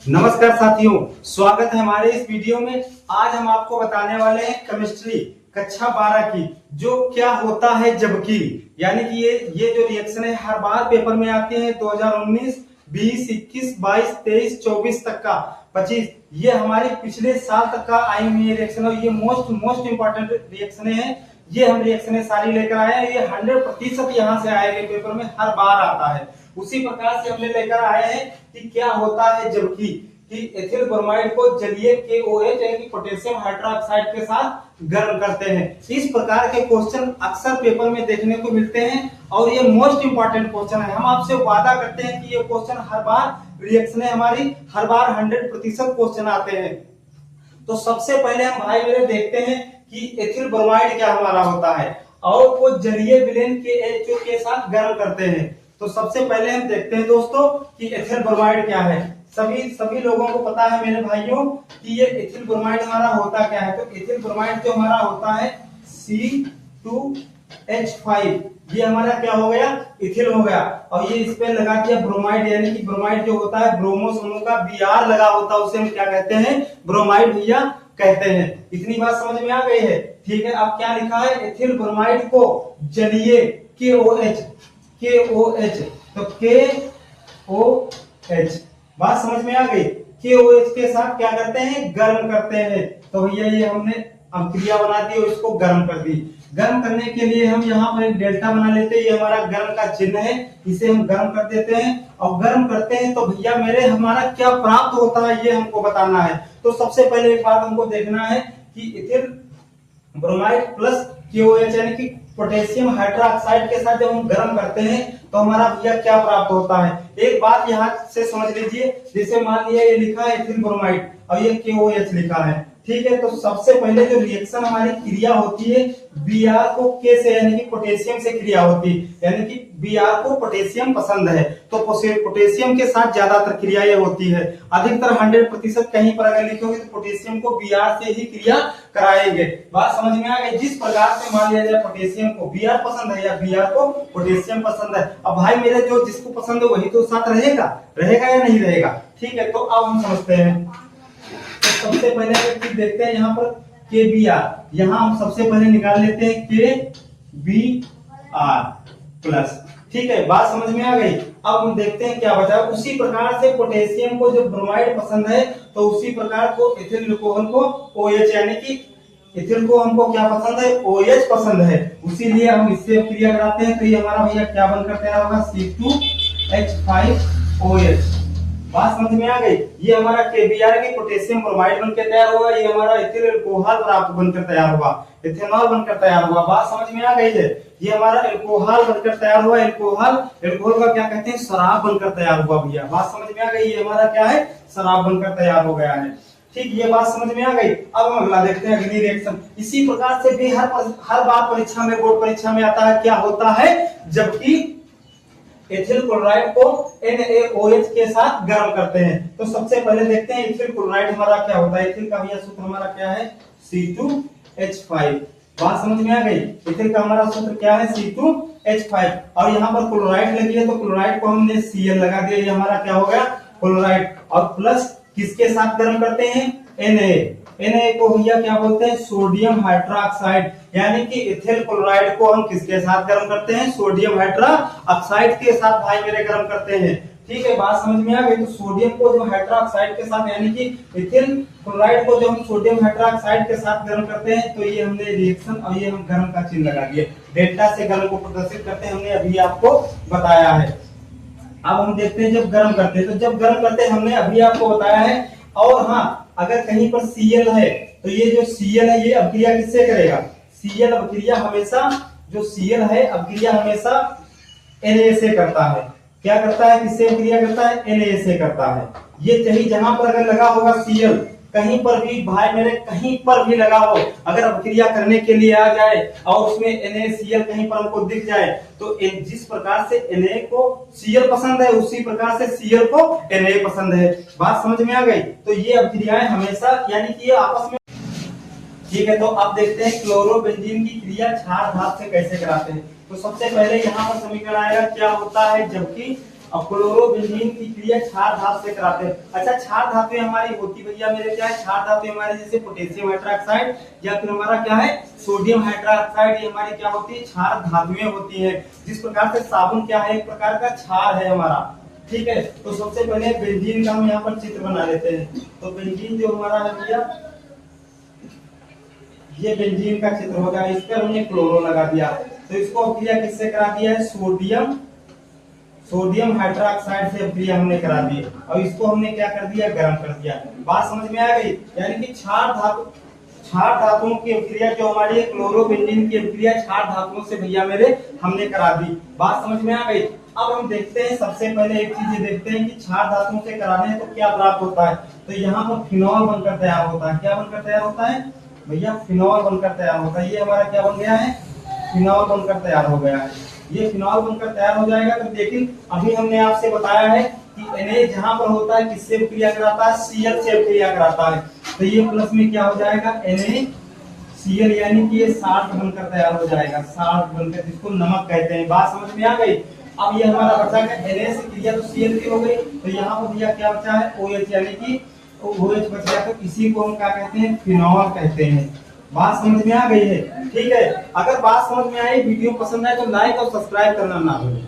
नमस्कार साथियों, स्वागत है हमारे इस वीडियो में। आज हम आपको बताने वाले हैं केमिस्ट्री कक्षा 12 की जो क्या होता है जबकि, यानी कि ये जो रिएक्शन है हर बार पेपर में आते हैं 2019, 20, 21, 22, 23, 24 तक का 25। ये हमारी पिछले साल तक का आई हुई है रिएक्शन और ये मोस्ट इंपॉर्टेंट रिएक्शन है। ये हम रिएक्शन सारी लेकर आए हैं। ये 100% यहाँ से आएंगे, पेपर में हर बार आता है। उसी प्रकार से हमने लेकर आए हैं कि क्या होता है जबकि कि एथिल ब्रोमाइड को जलीय KOH यानी कि पोटेशियम हाइड्रोक्साइड के साथ गर्म करते हैं। इस प्रकार के क्वेश्चन अक्सर पेपर में देखने को मिलते हैं और ये मोस्ट इंपॉर्टेंट क्वेश्चन है। हम आपसे वादा करते हैं कि ये क्वेश्चन हर बार रिएक्शन हमारी हर बार 100% क्वेश्चन आते हैं। तो सबसे पहले हम भाई मेरे देखते हैं कि एथिल ब्रोमाइड क्या हमारा होता है और वो जलीय विलेन KHO के साथ गर्म करते हैं। तो सबसे पहले हम देखते हैं दोस्तों कि एथिल ब्रोमाइड क्या है। सभी लोगों को पता है मेरे भाइयों कि ये एथिल ब्रोमाइड हमारा होता क्या है। तो एथिल ब्रोमाइड जो हमारा होता है C2H5, ये हमारा क्या हो गया, इथिल हो गया। और ये इस पे लगा दिया ब्रोमाइड, यानी कि ब्रोमाइड जो होता है ब्रोमो समूह का Br लगा होता है, उसे हम क्या कहते हैं, ब्रोमाइड भैया कहते हैं। इतनी बात समझ में आ गई है। ठीक है, अब क्या लिखा है, एथिल ब्रोमाइड को जलीय KOH तो KOH बात समझ में आ गई। KOH के साथ क्या करते हैं, गर्म करते हैं। तो भैया ये हमने क्रिया बना दी और इसको गर्म कर दी। गर्म करने के लिए हम यहाँ पर एक डेल्टा बना लेते हैं, ये हमारा गर्म का चिन्ह है, इसे हम गर्म कर देते हैं। और गर्म करते हैं तो भैया मेरे हमारा क्या प्राप्त होता है ये हमको बताना है। तो सबसे पहले एक बात हमको देखना है कि एथिल ब्रोमाइड प्लस KOH यानी कि पोटेशियम हाइड्रोक्साइड के साथ जब हम गर्म करते हैं तो हमारा भैया क्या प्राप्त होता है। एक बात यहाँ से समझ लीजिए, जैसे मान लिया ये लिखा है एथिल ब्रोमाइड और ये KOH लिखा है, ठीक है। तो सबसे पहले जो रिएक्शन हमारी क्रिया होती है Br को K से यानी कि पोटेशियम से क्रिया होती है, यानी कि Br को पोटेशियम पसंद है तो पोटेशियम के साथ ज्यादातर क्रिया ये होती है। अधिकतर 100% कहीं पर अगर लिखोगे तो पोटेशियम को Br से ही क्रिया कराएंगे। बात समझ में आ गई। जिस प्रकार से मान लिया जाए पोटेशियम को Br पसंद है या Br को पोटेशियम पसंद है, अब भाई मेरे जो जिसको पसंद है वही तो साथ रहेगा या नहीं रहेगा। ठीक है, तो अब हम समझते हैं। तो सबसे पहले एक देखते हैं यहाँ पर KBr, यहाँ हम सबसे पहले निकाल लेते हैं KBr प्लस। ठीक है, बात समझ में आ गई। अब हम देखते हैं क्या बचा। उसी प्रकार से पोटेशियम को जो ब्रोमाइड पसंद है तो उसी प्रकार को एथिल ग्लूकोन को OH यानी कि एथिल को हमको क्या पसंद है, OH पसंद है, इसीलिए हम इससे क्रिया कराते हैं। तो ये हमारा भैया क्या बनकर तैयार होगा, C2H5OH। बात समझ में आ गई। ये हमारा KBr की पोटेशियम ब्रोमाइड बनकर तैयार होगा, ये हमारा एथिल अल्कोहल प्राप्त बनकर तैयार हुआ, इथेनॉल बनकर तैयार हुआ। बात समझ में आ गई है। ये हमारा अल्कोहल बनकर तैयार हुआ, अल्कोहल का क्या कहते हैं, शराब बनकर तैयार हुआ भैया। बात समझ में आ गई। ये हमारा क्या है, शराब बनकर तैयार हो गया है। ठीक, ये बात समझ में आ गई। अब हम अगला देखते हैं, अगली रिएक्शन। इसी प्रकार से भी हर बार परीक्षा में, बोर्ड परीक्षा में आता है, क्या होता है जबकि एथिल क्लोराइड को NaOH के साथ गर्म करते हैं। तो सबसे पहले देखते हैं एथिल क्लोराइड हमारा क्या होता है। एथिल का भैया सूत्र हमारा क्या है, C2H5। बात समझ में आ गई। एथिल का हमारा सूत्र क्या है, C2H5। और यहाँ पर क्लोराइड लगी है तो क्लोराइड को हमने Cl लगा दिया, ये हमारा क्या हो गया, क्लोराइड। और प्लस किसके साथ गर्म करते हैं, Na को भैया क्या बोलते हैं, सोडियम हाइड्रोक्साइड। यानी कि एथिल क्लोराइड को हम किसके साथ गर्म करते हैं, सोडियम हाइड्रोक्साइड के साथ भाई मेरे गर्म करते हैं। ठीक है, बात समझ में आ गई। तो सोडियम को जो हाइड्रोक्साइड के साथ यानी कि एथिल क्लोराइड को जो हम सोडियम हाइड्रोक्साइड के साथ गर्म करते हैं तो ये हमने रिएक्शन, और ये हम गर्म का चिन्ह लगा दिए, डेल्टा से गर्म को प्रदर्शित करते हैं, हमने अभी आपको बताया है। अब हम देखते हैं जब गर्म करते हैं, तो जब गर्म करते हैं हमने अभी आपको बताया है। और हाँ, अगर कहीं पर Cl है तो ये जो Cl है ये अभिक्रिया किससे करेगा, Cl अभिक्रिया हमेशा, जो Cl है अभिक्रिया हमेशा Na से करता है। क्या करता है, किससे अभिक्रिया करता है, Na से करता है। ये चाहे जहां पर अगर लगा होगा Cl, कहीं पर भी भाई मेरे कहीं पर भी लगा हो, अगर अभिक्रिया करने के लिए आ जाए और उसमें NaCl कहीं पर हमको दिख जाए तो जिस प्रकार से Na को Cl पसंद है उसी प्रकार से Cl को Na पसंद है। बात समझ में आ गई। तो ये अभिक्रियाएं हमेशा यानी कि ये आपस में। ठीक है, तो अब देखते हैं क्लोरोबेंजीन की क्रिया क्षार धात से कैसे कराते हैं। तो सबसे पहले यहाँ पर समीकरण आएगा, क्या होता है जबकि अब क्लोरोबेंजीन की क्रिया क्षार धातु से कराते हैं। अच्छा, क्षार धातु हमारी होती भैया मेरे क्या है, क्षार धातु हमारी जैसे पोटेशियम हाइड्रोक्साइड या फिर हमारा क्या है सोडियम हाइड्रोक्साइड, ये हमारी क्या होती है क्षार धातुएं होती है। जिस प्रकार से साबुन क्या है एक प्रकार का क्षार है हमारा, ठीक है। तो सबसे पहले बेंजीन का हम यहाँ पर चित्र बना लेते हैं। तो बेंजीन जो हमारा है भैया, ये बेंजीन का चित्र होगा, इस पर हमने क्लोरो लगा दिया। तो इसको क्रिया किससे करा दिया है, सोडियम हाइड्रोक्साइड से क्रिया हमने करा दी और इसको हमने क्या कर दिया, गर्म कर दिया। बात समझ में आ गई। यानी कि क्षार धातुओं की क्रिया जो हमारी है क्लोरोबेंजीन की क्रिया क्षार धातुओं से भैया मेरे हमने करा दी। बात समझ में आ गई। अब हम देखते हैं, सबसे पहले एक चीज ये देखते हैं कि क्षार धातुओं से कराने तो क्या प्राप्त होता है। तो यहाँ पर फिनॉल बनकर तैयार होता है। क्या बनकर तैयार होता है भैया, फिनॉल बनकर तैयार होता है। ये हमारा क्या बन गया है, फिनॉल बनकर तैयार हो गया है। ये फिनॉल बनकर तैयार हो जाएगा। तो लेकिन अभी हमने आपसे बताया है कि Na जहां पर होता है किससे क्रिया कराता है, Cl से क्रिया कराता है। तो ये प्लस में क्या हो जाएगा, NaCl, यानी कि ये साल्ट बनकर तैयार हो जाएगा, साल्ट बनकर, जिसको नमक कहते हैं। बात समझ में आ गई। अब ये हमारा बचा का Na से क्रिया तो Cl की हो गई। तो यहाँ पर भैया क्या बचा है, OH, यानी कि OH बच गया। तो इसी को हम क्या कहते हैं, फिनॉल कहते हैं। बात समझ में आ गई है, ठीक है। अगर बात समझ में आई, वीडियो पसंद आए तो लाइक और सब्सक्राइब करना ना भूलें।